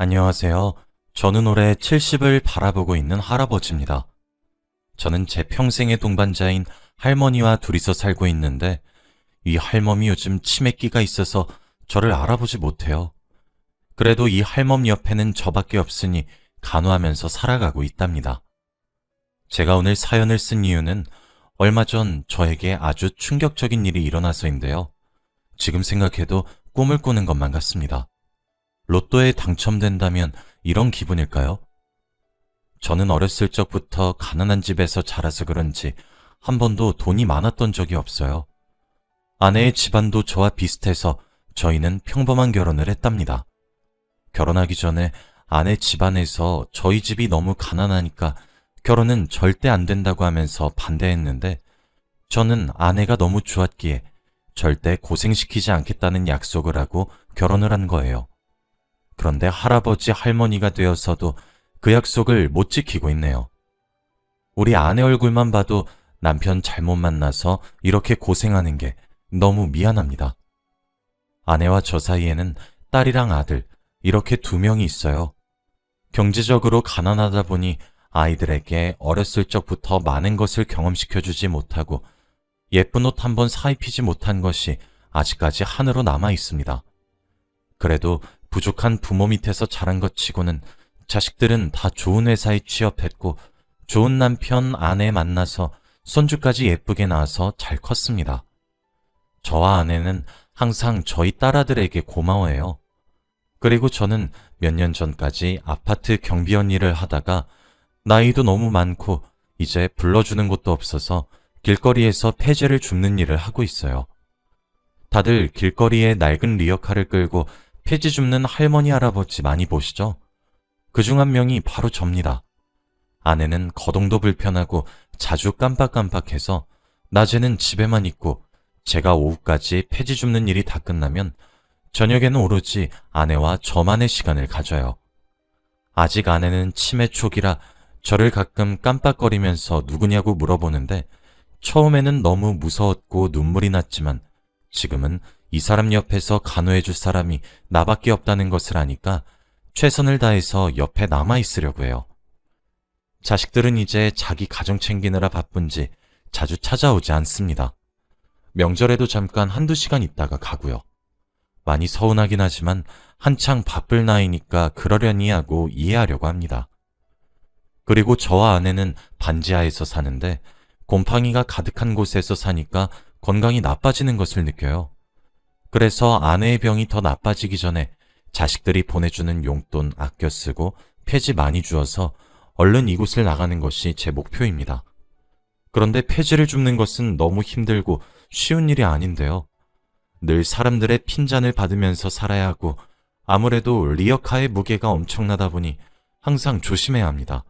안녕하세요. 저는 올해 70을 바라보고 있는 할아버지입니다. 저는 제 평생의 동반자인 할머니와 둘이서 살고 있는데 이 할멈이 요즘 치매기가 있어서 저를 알아보지 못해요. 그래도 이 할멈 옆에는 저밖에 없으니 간호하면서 살아가고 있답니다. 제가 오늘 사연을 쓴 이유는 얼마 전 저에게 아주 충격적인 일이 일어나서인데요. 지금 생각해도 꿈을 꾸는 것만 같습니다. 로또에 당첨된다면 이런 기분일까요? 저는 어렸을 적부터 가난한 집에서 자라서 그런지 한 번도 돈이 많았던 적이 없어요. 아내의 집안도 저와 비슷해서 저희는 평범한 결혼을 했답니다. 결혼하기 전에 아내 집안에서 저희 집이 너무 가난하니까 결혼은 절대 안 된다고 하면서 반대했는데 저는 아내가 너무 좋았기에 절대 고생시키지 않겠다는 약속을 하고 결혼을 한 거예요. 그런데 할아버지 할머니가 되어서도 그 약속을 못 지키고 있네요. 우리 아내 얼굴만 봐도 남편 잘못 만나서 이렇게 고생하는 게 너무 미안합니다. 아내와 저 사이에는 딸이랑 아들 이렇게 2명이 있어요. 경제적으로 가난하다 보니 아이들에게 어렸을 적부터 많은 것을 경험시켜주지 못하고 예쁜 옷 한번 사입히지 못한 것이 아직까지 한으로 남아 있습니다. 그래도 부족한 부모 밑에서 자란 것 치고는 자식들은 다 좋은 회사에 취업했고 좋은 남편, 아내 만나서 손주까지 예쁘게 낳아서 잘 컸습니다. 저와 아내는 항상 저희 딸아들에게 고마워해요. 그리고 저는 몇 년 전까지 아파트 경비원 일을 하다가 나이도 너무 많고 이제 불러주는 곳도 없어서 길거리에서 폐지를 줍는 일을 하고 있어요. 다들 길거리에 낡은 리어카를 끌고 폐지 줍는 할머니 할아버지 많이 보시죠? 그중 한 명이 바로 접니다. 아내는 거동도 불편하고 자주 깜빡깜빡해서 낮에는 집에만 있고 제가 오후까지 폐지 줍는 일이 다 끝나면 저녁에는 오로지 아내와 저만의 시간을 가져요. 아직 아내는 치매 초기라 저를 가끔 깜빡거리면서 누구냐고 물어보는데 처음에는 너무 무서웠고 눈물이 났지만 지금은 이 사람 옆에서 간호해줄 사람이 나밖에 없다는 것을 아니까 최선을 다해서 옆에 남아있으려고 해요. 자식들은 이제 자기 가정 챙기느라 바쁜지 자주 찾아오지 않습니다. 명절에도 잠깐 1~2시간 있다가 가고요. 많이 서운하긴 하지만 한창 바쁠 나이니까 그러려니 하고 이해하려고 합니다. 그리고 저와 아내는 반지하에서 사는데 곰팡이가 가득한 곳에서 사니까 건강이 나빠지는 것을 느껴요. 그래서 아내의 병이 더 나빠지기 전에 자식들이 보내주는 용돈 아껴 쓰고 폐지 많이 주어서 얼른 이곳을 나가는 것이 제 목표입니다. 그런데 폐지를 줍는 것은 너무 힘들고 쉬운 일이 아닌데요. 늘 사람들의 핀잔을 받으면서 살아야 하고 아무래도 리어카의 무게가 엄청나다 보니 항상 조심해야 합니다.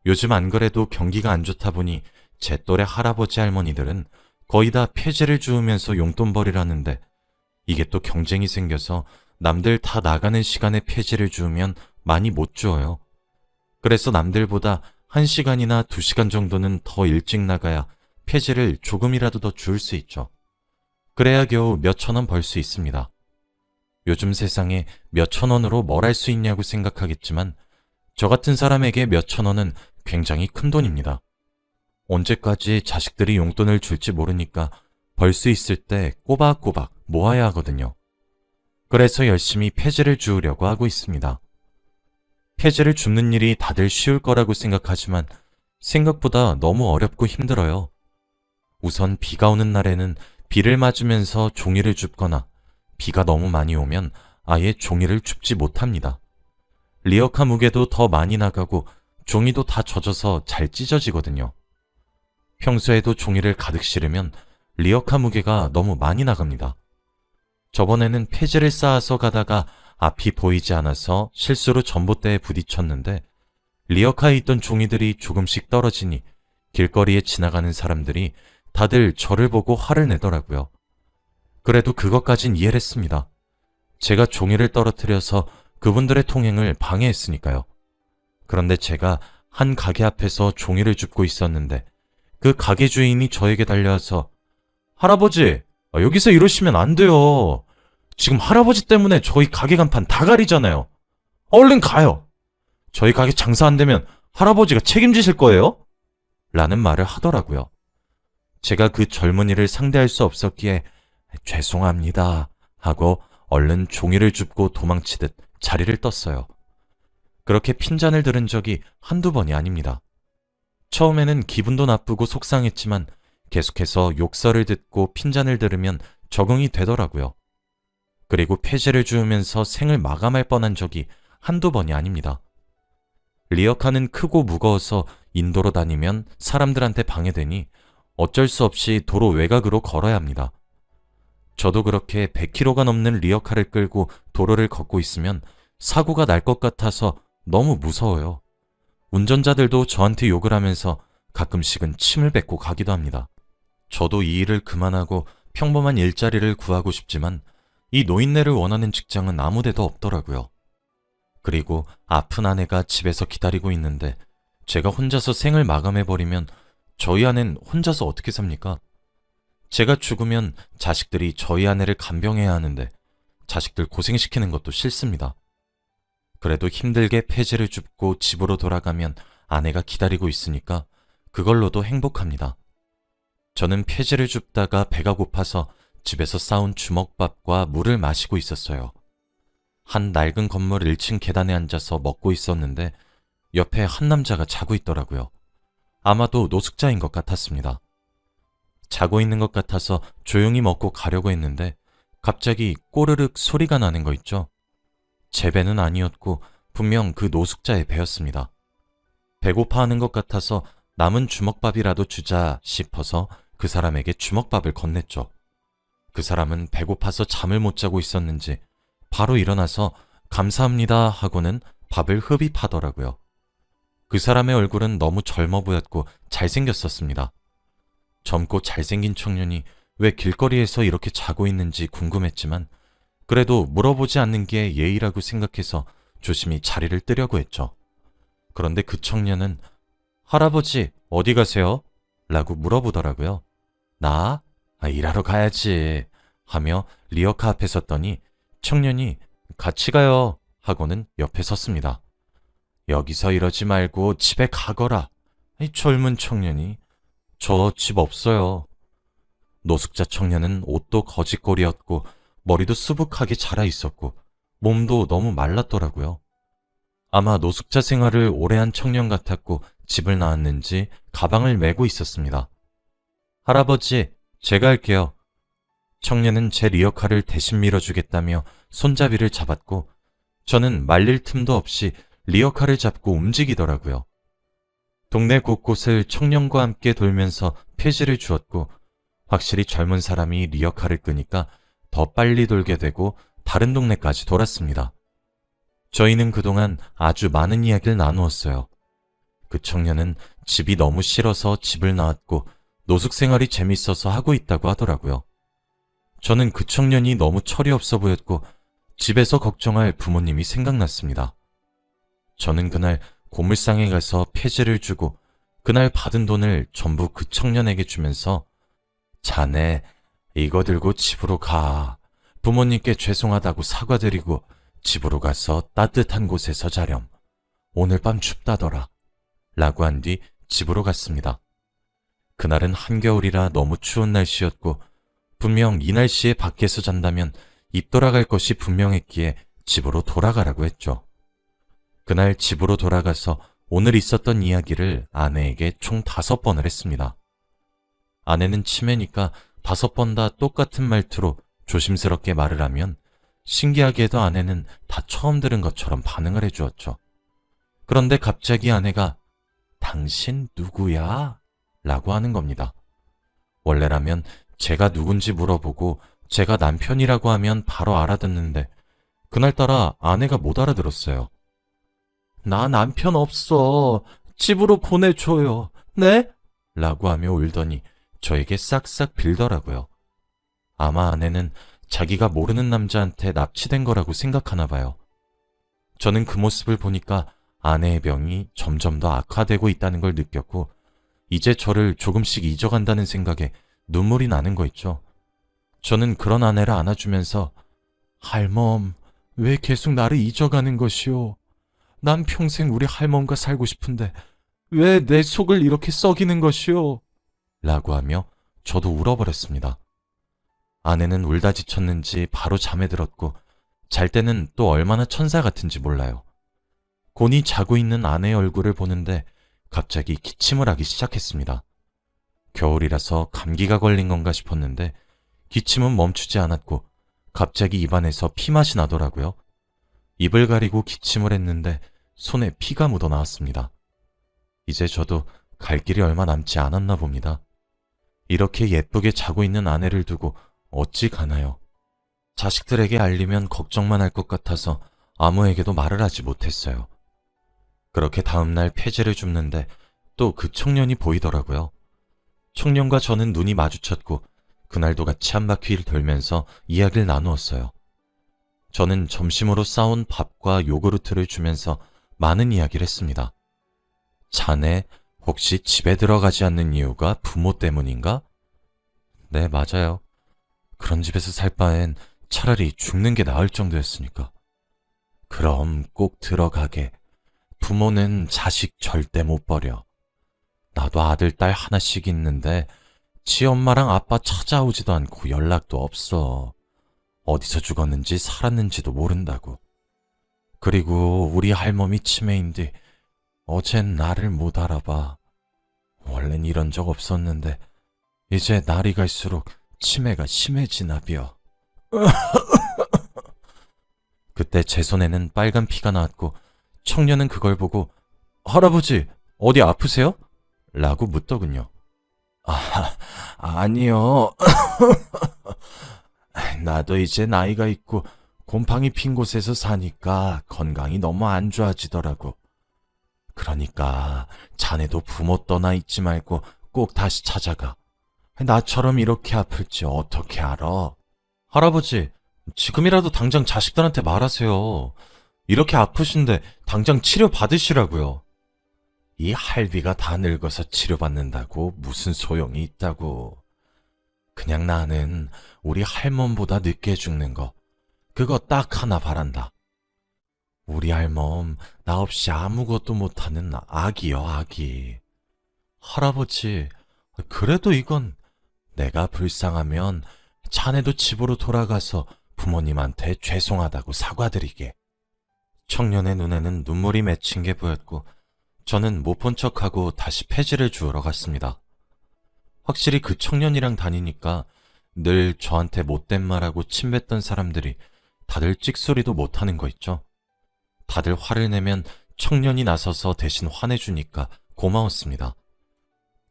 요즘 안 그래도 경기가 안 좋다 보니 제 또래 할아버지 할머니들은 거의 다 폐지를 주우면서 용돈벌이를 하는데 이게 또 경쟁이 생겨서 남들 다 나가는 시간에 폐지를 주우면 많이 못 주어요. 그래서 남들보다 1시간이나 2시간 정도는 더 일찍 나가야 폐지를 조금이라도 더 주울 수 있죠. 그래야 겨우 몇천 원 벌 수 있습니다. 요즘 세상에 몇천 원으로 뭘 할 수 있냐고 생각하겠지만 저 같은 사람에게 몇천 원은 굉장히 큰 돈입니다. 언제까지 자식들이 용돈을 줄지 모르니까 벌 수 있을 때 꼬박꼬박 모아야 하거든요. 그래서 열심히 폐지를 주우려고 하고 있습니다. 폐지를 줍는 일이 다들 쉬울 거라고 생각하지만 생각보다 너무 어렵고 힘들어요. 우선 비가 오는 날에는 비를 맞으면서 종이를 줍거나 비가 너무 많이 오면 아예 종이를 줍지 못합니다. 리어카 무게도 더 많이 나가고 종이도 다 젖어서 잘 찢어지거든요. 평소에도 종이를 가득 실으면 리어카 무게가 너무 많이 나갑니다. 저번에는 폐지를 쌓아서 가다가 앞이 보이지 않아서 실수로 전봇대에 부딪혔는데 리어카에 있던 종이들이 조금씩 떨어지니 길거리에 지나가는 사람들이 다들 저를 보고 화를 내더라고요. 그래도 그것까진 이해를 했습니다. 제가 종이를 떨어뜨려서 그분들의 통행을 방해했으니까요. 그런데 제가 한 가게 앞에서 종이를 줍고 있었는데 그 가게 주인이 저에게 달려와서 할아버지, 여기서 이러시면 안 돼요. 지금 할아버지 때문에 저희 가게 간판 다 가리잖아요. 얼른 가요. 저희 가게 장사 안 되면 할아버지가 책임지실 거예요? 라는 말을 하더라고요. 제가 그 젊은이를 상대할 수 없었기에 죄송합니다 하고 얼른 종이를 줍고 도망치듯 자리를 떴어요. 그렇게 핀잔을 들은 적이 한두 번이 아닙니다. 처음에는 기분도 나쁘고 속상했지만 계속해서 욕설을 듣고 핀잔을 들으면 적응이 되더라고요. 그리고 폐지를 주우면서 생을 마감할 뻔한 적이 한두 번이 아닙니다. 리어카는 크고 무거워서 인도로 다니면 사람들한테 방해되니 어쩔 수 없이 도로 외곽으로 걸어야 합니다. 저도 그렇게 100km가 넘는 리어카를 끌고 도로를 걷고 있으면 사고가 날 것 같아서 너무 무서워요. 운전자들도 저한테 욕을 하면서 가끔씩은 침을 뱉고 가기도 합니다. 저도 이 일을 그만하고 평범한 일자리를 구하고 싶지만 이 노인네를 원하는 직장은 아무 데도 없더라고요. 그리고 아픈 아내가 집에서 기다리고 있는데 제가 혼자서 생을 마감해버리면 저희 아내는 혼자서 어떻게 삽니까? 제가 죽으면 자식들이 저희 아내를 간병해야 하는데 자식들 고생시키는 것도 싫습니다. 그래도 힘들게 폐지를 줍고 집으로 돌아가면 아내가 기다리고 있으니까 그걸로도 행복합니다. 저는 폐지를 줍다가 배가 고파서 집에서 싸운 주먹밥과 물을 마시고 있었어요. 한 낡은 건물 1층 계단에 앉아서 먹고 있었는데 옆에 한 남자가 자고 있더라고요. 아마도 노숙자인 것 같았습니다. 자고 있는 것 같아서 조용히 먹고 가려고 했는데 갑자기 꼬르륵 소리가 나는 거 있죠? 제 배는 아니었고 분명 그 노숙자의 배였습니다. 배고파하는 것 같아서 남은 주먹밥이라도 주자 싶어서 그 사람에게 주먹밥을 건넸죠. 그 사람은 배고파서 잠을 못 자고 있었는지 바로 일어나서 감사합니다 하고는 밥을 흡입하더라고요. 그 사람의 얼굴은 너무 젊어 보였고 잘생겼었습니다. 젊고 잘생긴 청년이 왜 길거리에서 이렇게 자고 있는지 궁금했지만 그래도 물어보지 않는 게 예의라고 생각해서 조심히 자리를 뜨려고 했죠. 그런데 그 청년은 할아버지 어디 가세요? 라고 물어보더라고요. 나? 일하러 가야지 하며 리어카 앞에 섰더니 청년이 같이 가요 하고는 옆에 섰습니다. 여기서 이러지 말고 집에 가거라. 이 젊은 청년이 저 집 없어요. 노숙자 청년은 옷도 거짓골이었고 머리도 수북하게 자라 있었고 몸도 너무 말랐더라고요. 아마 노숙자 생활을 오래 한 청년 같았고 집을 나왔는지 가방을 메고 있었습니다. 할아버지, 제가 할게요. 청년은 제 리어카를 대신 밀어주겠다며 손잡이를 잡았고 저는 말릴 틈도 없이 리어카를 잡고 움직이더라고요. 동네 곳곳을 청년과 함께 돌면서 폐지를 주었고 확실히 젊은 사람이 리어카를 끄니까 더 빨리 돌게 되고 다른 동네까지 돌았습니다. 저희는 그동안 아주 많은 이야기를 나누었어요. 그 청년은 집이 너무 싫어서 집을 나왔고 노숙 생활이 재밌어서 하고 있다고 하더라고요. 저는 그 청년이 너무 철이 없어 보였고 집에서 걱정할 부모님이 생각났습니다. 저는 그날 고물상에 가서 폐지를 주고 그날 받은 돈을 전부 그 청년에게 주면서 자네 이거 들고 집으로 가. 부모님께 죄송하다고 사과드리고 집으로 가서 따뜻한 곳에서 자렴. 오늘 밤 춥다더라. 라고 한 뒤 집으로 갔습니다. 그날은 한겨울이라 너무 추운 날씨였고 분명 이 날씨에 밖에서 잔다면 입 돌아갈 것이 분명했기에 집으로 돌아가라고 했죠. 그날 집으로 돌아가서 오늘 있었던 이야기를 아내에게 총 5번을 했습니다. 아내는 치매니까 5번 다 똑같은 말투로 조심스럽게 말을 하면 신기하게도 아내는 다 처음 들은 것처럼 반응을 해주었죠. 그런데 갑자기 아내가 당신 누구야? 라고 하는 겁니다. 원래라면 제가 누군지 물어보고 제가 남편이라고 하면 바로 알아듣는데 그날따라 아내가 못 알아들었어요. 나 남편 없어. 집으로 보내줘요. 네? 라고 하며 울더니 저에게 싹싹 빌더라고요. 아마 아내는 자기가 모르는 남자한테 납치된 거라고 생각하나 봐요. 저는 그 모습을 보니까 아내의 병이 점점 더 악화되고 있다는 걸 느꼈고 이제 저를 조금씩 잊어간다는 생각에 눈물이 나는 거 있죠. 저는 그런 아내를 안아주면서 할멈, 왜 계속 나를 잊어가는 것이오? 난 평생 우리 할멈과 살고 싶은데 왜 내 속을 이렇게 썩이는 것이오? 라고 하며 저도 울어버렸습니다. 아내는 울다 지쳤는지 바로 잠에 들었고 잘 때는 또 얼마나 천사 같은지 몰라요. 곤히 자고 있는 아내의 얼굴을 보는데 갑자기 기침을 하기 시작했습니다. 겨울이라서 감기가 걸린 건가 싶었는데 기침은 멈추지 않았고 갑자기 입안에서 피맛이 나더라고요. 입을 가리고 기침을 했는데 손에 피가 묻어 나왔습니다. 이제 저도 갈 길이 얼마 남지 않았나 봅니다. 이렇게 예쁘게 자고 있는 아내를 두고 어찌 가나요? 자식들에게 알리면 걱정만 할 것 같아서 아무에게도 말을 하지 못했어요. 그렇게 다음날 폐지를 줍는데 또 그 청년이 보이더라고요. 청년과 저는 눈이 마주쳤고 그날도 같이 한 바퀴를 돌면서 이야기를 나누었어요. 저는 점심으로 싸온 밥과 요구르트를 주면서 많은 이야기를 했습니다. 자네 혹시 집에 들어가지 않는 이유가 부모 때문인가? 네, 맞아요. 그런 집에서 살 바엔 차라리 죽는 게 나을 정도였으니까. 그럼 꼭 들어가게. 부모는 자식 절대 못 버려. 나도 아들, 딸 하나씩 있는데 지 엄마랑 아빠 찾아오지도 않고 연락도 없어. 어디서 죽었는지 살았는지도 모른다고. 그리고 우리 할멈이 치매인데 어젠 나를 못 알아봐. 원래는 이런 적 없었는데 이제 날이 갈수록 치매가 심해지나벼. 그때 제 손에는 빨간 피가 나왔고 청년은 그걸 보고 할아버지 어디 아프세요? 라고 묻더군요. 아니요. 나도 이제 나이가 있고 곰팡이 핀 곳에서 사니까 건강이 너무 안 좋아지더라고. 그러니까 자네도 부모 떠나 있지 말고 꼭 다시 찾아가. 나처럼 이렇게 아플지 어떻게 알아? 할아버지, 지금이라도 당장 자식들한테 말하세요. 이렇게 아프신데 당장 치료 받으시라고요. 이 할비가 다 늙어서 치료받는다고 무슨 소용이 있다고. 그냥 나는 우리 할멈보다 늦게 죽는 거, 그거 딱 하나 바란다. 우리 할멈 나 없이 아무것도 못하는 아기요, 아기. 할아버지, 그래도 이건 내가 불쌍하면 자네도 집으로 돌아가서 부모님한테 죄송하다고 사과드리게. 청년의 눈에는 눈물이 맺힌 게 보였고 저는 못 본 척하고 다시 폐지를 주우러 갔습니다. 확실히 그 청년이랑 다니니까 늘 저한테 못된 말하고 침뱉던 사람들이 다들 찍소리도 못하는 거 있죠. 다들 화를 내면 청년이 나서서 대신 화내주니까 고마웠습니다.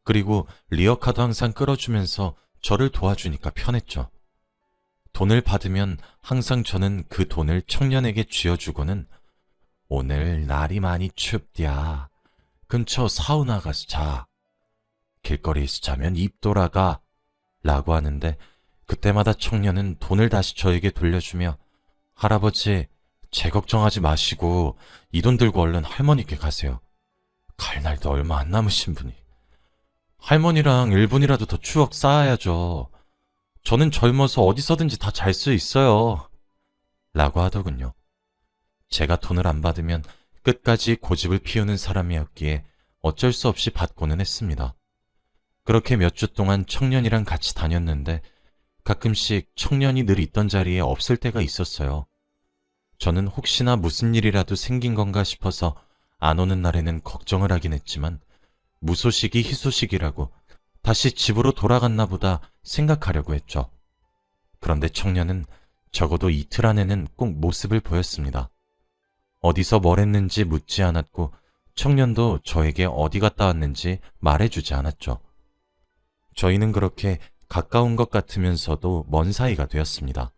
그리고 리어카도 항상 끌어주면서 저를 도와주니까 편했죠. 돈을 받으면 항상 저는 그 돈을 청년에게 쥐어주고는 오늘 날이 많이 춥디야. 근처 사우나 가서 자. 길거리에서 자면 입 돌아가. 라고 하는데 그때마다 청년은 돈을 다시 저에게 돌려주며 할아버지, 제 걱정하지 마시고 이 돈 들고 얼른 할머니께 가세요. 갈 날도 얼마 안 남으신 분이. 할머니랑 1분이라도 더 추억 쌓아야죠. 저는 젊어서 어디서든지 다 잘 수 있어요. 라고 하더군요. 제가 돈을 안 받으면 끝까지 고집을 피우는 사람이었기에 어쩔 수 없이 받고는 했습니다. 그렇게 몇 주 동안 청년이랑 같이 다녔는데 가끔씩 청년이 늘 있던 자리에 없을 때가 있었어요. 저는 혹시나 무슨 일이라도 생긴 건가 싶어서 안 오는 날에는 걱정을 하긴 했지만 무소식이 희소식이라고 다시 집으로 돌아갔나 보다 생각하려고 했죠. 그런데 청년은 적어도 이틀 안에는 꼭 모습을 보였습니다. 어디서 뭘 했는지 묻지 않았고 청년도 저에게 어디 갔다 왔는지 말해주지 않았죠. 저희는 그렇게 가까운 것 같으면서도 먼 사이가 되었습니다.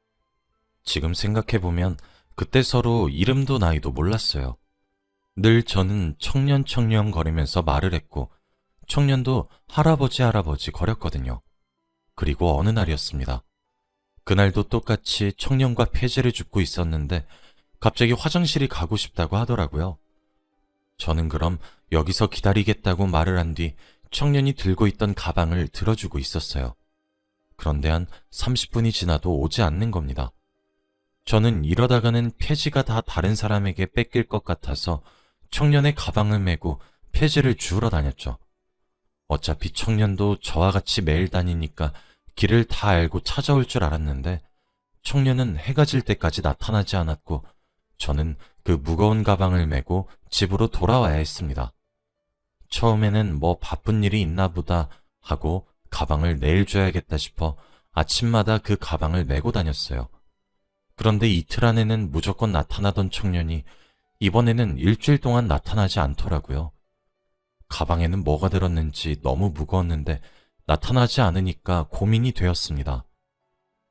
지금 생각해보면 그때 서로 이름도 나이도 몰랐어요. 늘 저는 청년 거리면서 말을 했고 청년도 할아버지 거렸거든요. 그리고 어느 날이었습니다. 그날도 똑같이 청년과 폐지를 줍고 있었는데 갑자기 화장실이 가고 싶다고 하더라고요. 저는 그럼 여기서 기다리겠다고 말을 한 뒤 청년이 들고 있던 가방을 들어주고 있었어요. 그런데 한 30분이 지나도 오지 않는 겁니다. 저는 이러다가는 폐지가 다 다른 사람에게 뺏길 것 같아서 청년의 가방을 메고 폐지를 주우러 다녔죠. 어차피 청년도 저와 같이 매일 다니니까 길을 다 알고 찾아올 줄 알았는데 청년은 해가 질 때까지 나타나지 않았고 저는 그 무거운 가방을 메고 집으로 돌아와야 했습니다. 처음에는 뭐 바쁜 일이 있나 보다 하고 가방을 내일 줘야겠다 싶어 아침마다 그 가방을 메고 다녔어요. 그런데 이틀 안에는 무조건 나타나던 청년이 이번에는 일주일 동안 나타나지 않더라고요. 가방에는 뭐가 들었는지 너무 무거웠는데 나타나지 않으니까 고민이 되었습니다.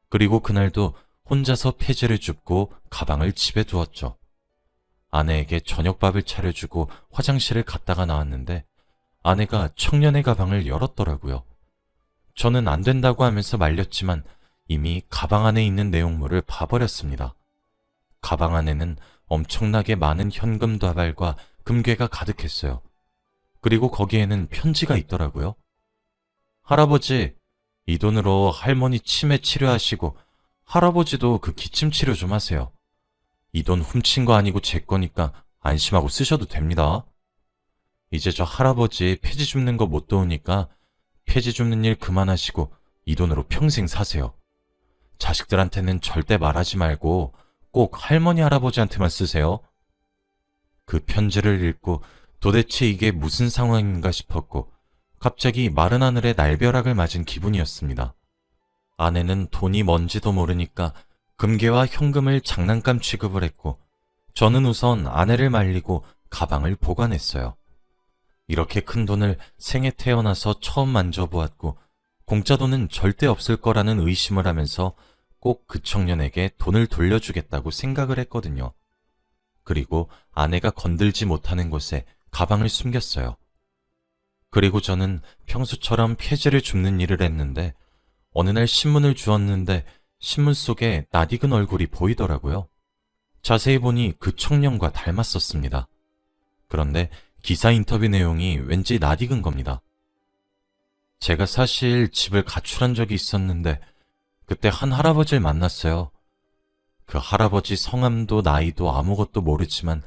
그리고 그날도 혼자서 폐지를 줍고 가방을 집에 두었죠. 아내에게 저녁밥을 차려주고 화장실을 갔다가 나왔는데 아내가 청년의 가방을 열었더라고요. 저는 안 된다고 하면서 말렸지만 이미 가방 안에 있는 내용물을 봐버렸습니다. 가방 안에는 엄청나게 많은 현금 다발과 금괴가 가득했어요. 그리고 거기에는 편지가 있더라고요. 할아버지, 이 돈으로 할머니 치매 치료하시고 할아버지도 그 기침 치료 좀 하세요. 이 돈 훔친 거 아니고 제 거니까 안심하고 쓰셔도 됩니다. 이제 저 할아버지 폐지 줍는 거 못 도우니까 폐지 줍는 일 그만하시고 이 돈으로 평생 사세요. 자식들한테는 절대 말하지 말고 꼭 할머니 할아버지한테만 쓰세요. 그 편지를 읽고 도대체 이게 무슨 상황인가 싶었고 갑자기 마른 하늘에 날벼락을 맞은 기분이었습니다. 아내는 돈이 뭔지도 모르니까 금괴와 현금을 장난감 취급을 했고 저는 우선 아내를 말리고 가방을 보관했어요. 이렇게 큰 돈을 생애 태어나서 처음 만져보았고 공짜 돈은 절대 없을 거라는 의심을 하면서 꼭 그 청년에게 돈을 돌려주겠다고 생각을 했거든요. 그리고 아내가 건들지 못하는 곳에 가방을 숨겼어요. 그리고 저는 평소처럼 폐지를 줍는 일을 했는데 어느 날 신문을 주었는데 신문 속에 낯익은 얼굴이 보이더라고요. 자세히 보니 그 청년과 닮았었습니다. 그런데 기사 인터뷰 내용이 왠지 낯익은 겁니다. 제가 사실 집을 가출한 적이 있었는데 그때 한 할아버지를 만났어요. 그 할아버지 성함도 나이도 아무것도 모르지만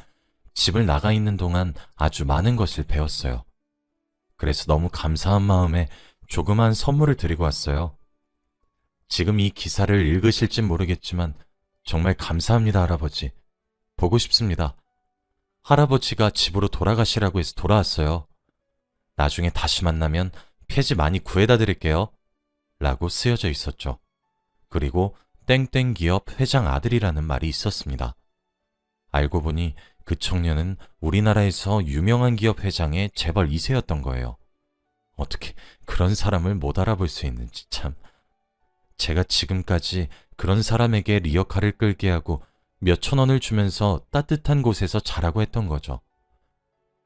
집을 나가 있는 동안 아주 많은 것을 배웠어요. 그래서 너무 감사한 마음에 조그만 선물을 드리고 왔어요. 지금 이 기사를 읽으실진 모르겠지만 정말 감사합니다, 할아버지. 보고 싶습니다. 할아버지가 집으로 돌아가시라고 해서 돌아왔어요. 나중에 다시 만나면 폐지 많이 구해다 드릴게요. 라고 쓰여져 있었죠. 그리고 땡땡 기업 회장 아들이라는 말이 있었습니다. 알고 보니 그 청년은 우리나라에서 유명한 기업 회장의 재벌 2세였던 거예요. 어떻게 그런 사람을 못 알아볼 수 있는지 참. 제가 지금까지 그런 사람에게 리어카를 끌게 하고 몇천 원을 주면서 따뜻한 곳에서 자라고 했던 거죠.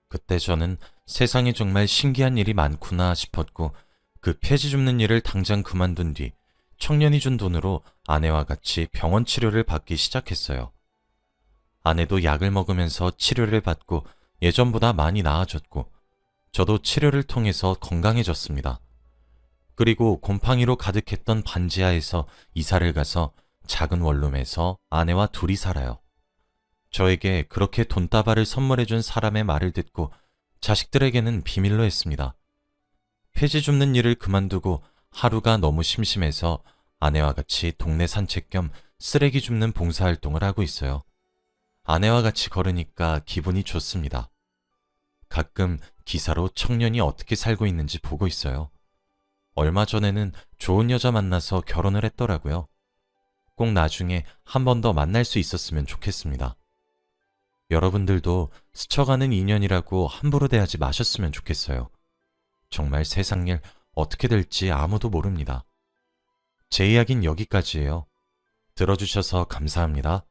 그때 저는 세상에 정말 신기한 일이 많구나 싶었고 그 폐지 줍는 일을 당장 그만둔 뒤 청년이 준 돈으로 아내와 같이 병원 치료를 받기 시작했어요. 아내도 약을 먹으면서 치료를 받고 예전보다 많이 나아졌고 저도 치료를 통해서 건강해졌습니다. 그리고 곰팡이로 가득했던 반지하에서 이사를 가서 작은 원룸에서 아내와 둘이 살아요. 저에게 그렇게 돈다발을 선물해준 사람의 말을 듣고 자식들에게는 비밀로 했습니다. 폐지 줍는 일을 그만두고 하루가 너무 심심해서 아내와 같이 동네 산책 겸 쓰레기 줍는 봉사활동을 하고 있어요. 아내와 같이 걸으니까 기분이 좋습니다. 가끔 기사로 청년이 어떻게 살고 있는지 보고 있어요. 얼마 전에는 좋은 여자 만나서 결혼을 했더라고요. 꼭 나중에 한 번 더 만날 수 있었으면 좋겠습니다. 여러분들도 스쳐가는 인연이라고 함부로 대하지 마셨으면 좋겠어요. 정말 세상 일 어떻게 될지 아무도 모릅니다. 제 이야기는 여기까지예요. 들어주셔서 감사합니다.